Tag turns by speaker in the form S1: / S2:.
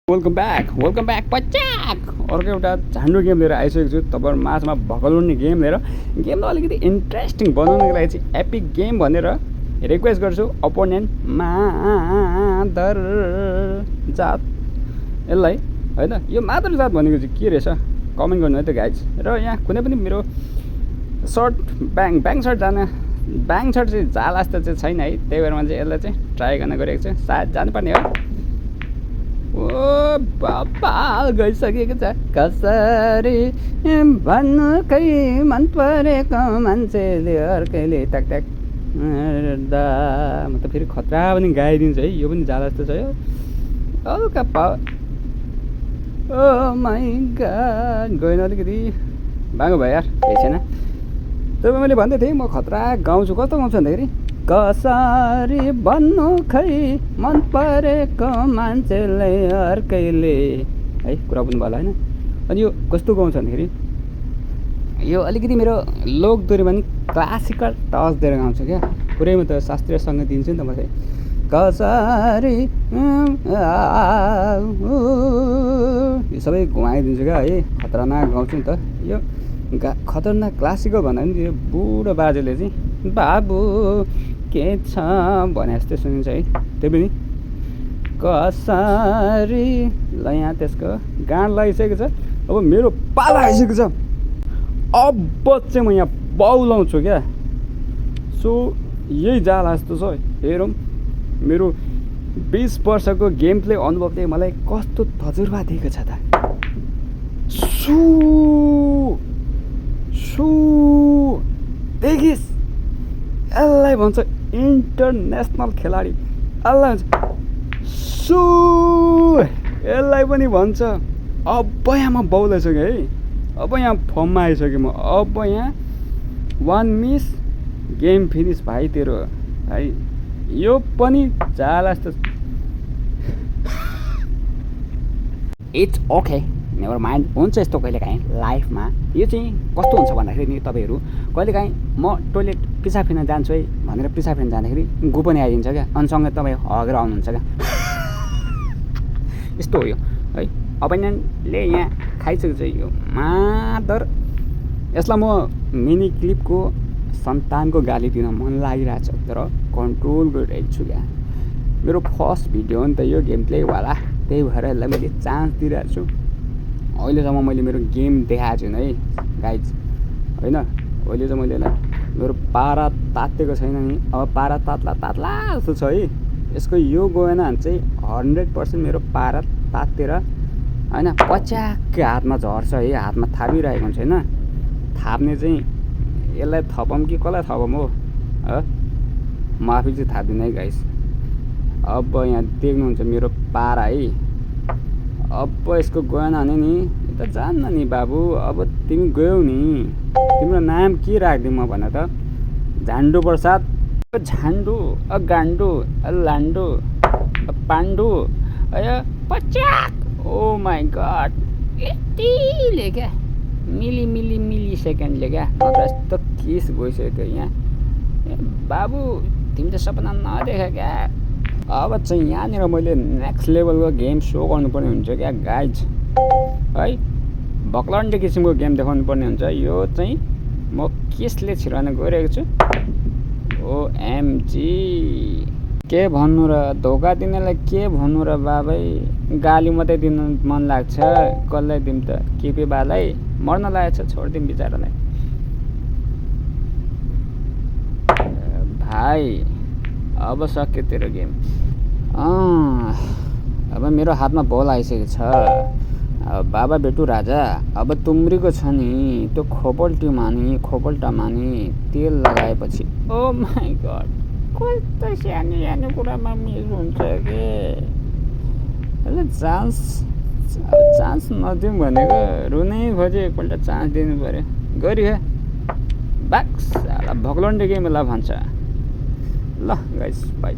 S1: welcome back पच्याक अर्को एउटा झान्डु game लिएर आइसकेको छु तपाईँहरू माझमा भगलुन्ने गेम लिएर गेमलाई अलिकति इन्ट्रेस्टिङ बनाउनको लागि चाहिँ एपिक गेम भनेर रिक्वेस्ट गर्छु अपोनेन्ट मादर जात यसलाई होइन यो मादर जात भनेको चाहिँ के रहेछ कमेन्ट गर्नु है त गाइज र यहाँ कुनै पनि मेरो सर्ट ब्याङ सर्ट चाहिँ जाला जस्तो चाहिँ छैन है त्यही भएर मैले चाहिँ यसलाई चाहिँ ट्राई गर्न गइरहेको छु सायद जानुपर्ने हो ओ बाबा गइसकेको छ कसरी भन्नु खै मन परेको मान्छेले अर्कैले ट्याक दा म त फेरि खतरा पनि गाइदिन्छु है यो पनि जाला जस्तो छ यो हल्का ओ माई गड गएन अलिकति बाङ्गो भयो यार केही छैन तपाईँ मैले भन्दै थिएँ म खतरा गाउँछु कस्तो गाउँछु भन्दाखेरि कसरी भन्नु खै मन परेको मान्छेले अर्कैले है कुरा बुझ्नु भयो होइन अनि यो कस्तो गाउँछ भन्दाखेरि यो अलिकति मेरो लोकदोहोरीमा नि क्लासिकल टच दिएर गाउँछु क्या पुरै म त शास्त्रीय सङ्गीत दिन्छु नि त म चाहिँ कसरी यो सबै घुमाइदिन्छु क्या है खतरनाक गाउँछु नि त यो खतरनाक क्लासिकल भन्दा पनि यो बुढो बाजेले चाहिँ बाबु के छ भने जस्तै सुनिन्छ है त्यो पनि कसरी ल यहाँ त्यसको गाँड लागिसकेको छ अब मेरो पाला आइसकेको छ अब चाहिँ म यहाँ बाउलाउँछु क्या सो यही जाला जस्तो छ हेरौँ मेरो 20 वर्षको गेम प्ले अनुभवले मलाई कस्तो तजुर्बा दिएको छ त देखिस् यसलाई भन्छ इन्टरनेसनल खेलाडी यसलाई भन्छ यसलाई पनि भन्छ अब यहाँ म बाउलाइसकेँ है अब यहाँ फर्ममा आइसकेँ म अब यहाँ 1 मिस गेम फिनिस भाइ तेरो है यो पनि जाला जस्तो इट्स ओके नेभर माइन्ड हुन्छ यस्तो कहिलेकाहीँ लाइफमा यो चाहिँ कस्तो हुन्छ भन्दाखेरि नि तपाईँहरू कहिलेकाहीँ म टोइलेट पिसाब फिर्न जान्छु है भनेर पिसाब फिर्न जाँदाखेरि गु पनि आइदिन्छ क्या अनि सँगै तपाईँ हगेर आउनुहुन्छ क्या यस्तो हो यो है अपोनेन्टले यहाँ खाइसकेको छ यो मादर यसलाई म मिनी क्लिपको सन्तानको गाली दिन मन लागिरहेको छ तर कन्ट्रोल गरिरहेको छु क्या मेरो फर्स्ट भिडियो हो नि त यो गेम प्लेवाला त्यही भएर यसलाई मैले चान्स दिइरहेको छु अहिलेसम्म मैले मेरो गेम देखाएको छैन है गाइज होइन अहिले चाहिँ मैले यसलाई मेरो पारा तातेको छैन नि अब पारा तात्ला जस्तो छ है यसको यो गएन भने चाहिँ 100% मेरो पारा तातेर होइन पच्याक्कै हातमा झर्छ है हातमा थापिरहेको हुन्छ होइन थाप्ने चाहिँ यसलाई थपौँ कि कसलाई थपौँ हो म आफै चाहिँ थाप्दिनँ है गाइस अब यहाँ देख्नुहुन्छ मेरो पारा है अब यसको गएन भने नि त जान्न नि बाबु अब तिमी गयौ नि तिम्रो नाम के राखिदिउँ म भन त झान्डु प्रसाद झान्डु गान्डु लान्डु पाण्डु पच्याक ओ माई गड यतिले क्या मिली सेकेन्डले क्या नत्र यस्तो केस गइसक्यो यहाँ बाबु तिमी त सपना नदेखा क्या अब चाहिँ यहाँनिर मैले नेक्स्ट लेभलको गेम सो गर्नुपर्ने हुन्छ क्या गाइज है भक्लन्डे किसिमको गेम देखाउनु पर्ने हुन्छ यो चाहिँ म केसले छिराउन गइरहेको छु ओएमजी के भन्नु र धोका दिनेलाई के भन्नु र बाबै गाली मात्रै दिन मन लाग्छ कसलाई दिउँ त केपी बालाई मर्न लागेको छ छोडिदिउँ बिचरालाई भाइ अब सक्यो तेरो गेम अब मेरो हातमा बल आइसकेको छ अब बाबा बेटु राजा अब तुम्रीको छ नि त्यो खोपल्टामा नि तेल लगाएपछि ओ माई गड कस्तो सानो कुरामा मिस हुन्छ के चान्स नदिउँ भनेको रुनै खोज्यो एकपल्ट चान्स दिनु पऱ्यो गरियो बाक्स भक्लन्डे गेम ल भन्छ ल गाइस बाई